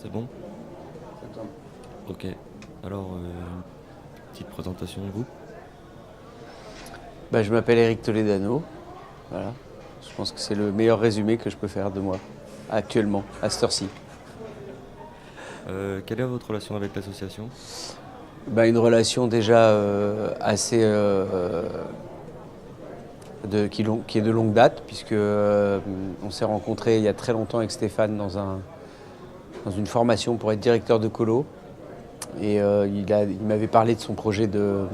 C'est bon? Ok. Alors, petite présentation de vous. Je m'appelle Eric Toledano. Voilà. Je pense que c'est le meilleur résumé que je peux faire de moi, actuellement, à cette heure-ci. Quelle est votre relation avec l'association? Une relation déjà assez qui est de longue date, puisque on s'est rencontrés il y a très longtemps avec Stéphane dans une formation pour être directeur de colo. Et il m'avait parlé de son projet de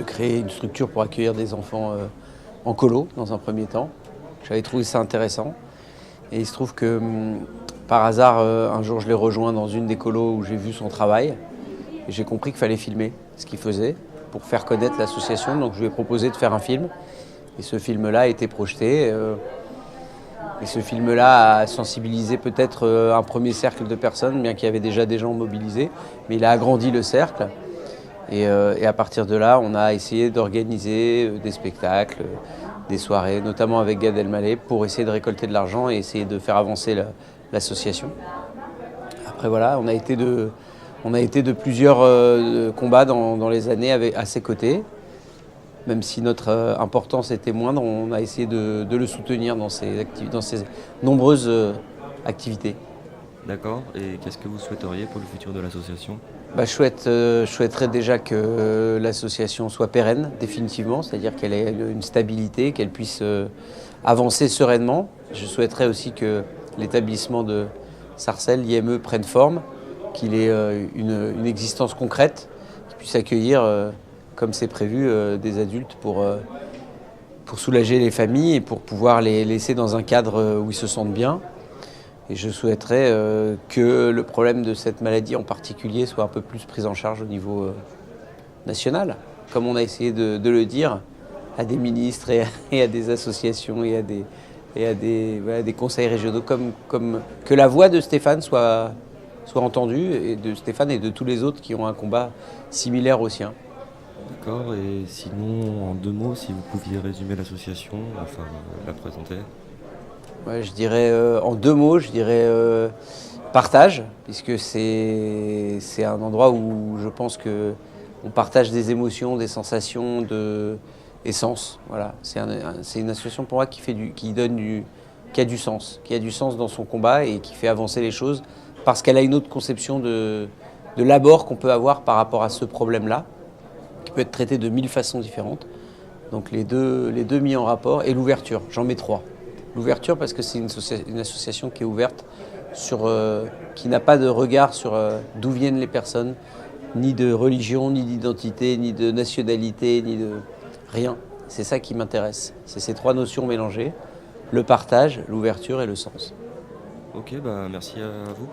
créer une structure pour accueillir des enfants en colo dans un premier temps. J'avais trouvé ça intéressant. Et il se trouve que par hasard, un jour, je l'ai rejoint dans une des colos où j'ai vu son travail. Et j'ai compris qu'il fallait filmer ce qu'il faisait pour faire connaître l'association. Donc je lui ai proposé de faire un film. Et ce film-là a été projeté. Et ce film-là a sensibilisé peut-être un premier cercle de personnes, bien qu'il y avait déjà des gens mobilisés. Mais il a agrandi le cercle. Et à partir de là, on a essayé d'organiser des spectacles, des soirées, notamment avec Gad Elmaleh, pour essayer de récolter de l'argent et essayer de faire avancer l'association. Après voilà, on a été de plusieurs combats dans les années à ses côtés. Même si notre importance était moindre, on a essayé de le soutenir dans ses nombreuses activités. D'accord. Et qu'est-ce que vous souhaiteriez pour le futur de l'association? Je souhaiterais déjà que l'association soit pérenne, définitivement, c'est-à-dire qu'elle ait une stabilité, qu'elle puisse avancer sereinement. Je souhaiterais aussi que l'établissement de Sarcelles, l'IME, prenne forme, qu'il ait une existence concrète, qu'il puisse accueillir, comme c'est prévu, des adultes pour soulager les familles et pour pouvoir les laisser dans un cadre où ils se sentent bien. Et je souhaiterais que le problème de cette maladie en particulier soit un peu plus pris en charge au niveau national, comme on a essayé de le dire à des ministres et à des associations et à des conseils régionaux, comme que la voix de Stéphane soit entendue, et de Stéphane et de tous les autres qui ont un combat similaire au sien. D'accord. Et sinon, en 2 mots, si vous pouviez résumer l'association, enfin la présenter. Ouais, je dirais en 2 mots, je dirais partage, puisque c'est un endroit où je pense que on partage des émotions, des sensations, et sens. Voilà, c'est une association pour moi qui a du sens dans son combat et qui fait avancer les choses parce qu'elle a une autre conception de l'abord qu'on peut avoir par rapport à ce problème-là, qui peut être traité de 1000 façons différentes. Donc les deux mis en rapport, et l'ouverture, j'en mets 3. L'ouverture parce que c'est une association qui est ouverte, qui n'a pas de regard sur d'où viennent les personnes, ni de religion, ni d'identité, ni de nationalité, ni de rien. C'est ça qui m'intéresse. C'est ces 3 notions mélangées, le partage, l'ouverture et le sens. Ok, merci à vous.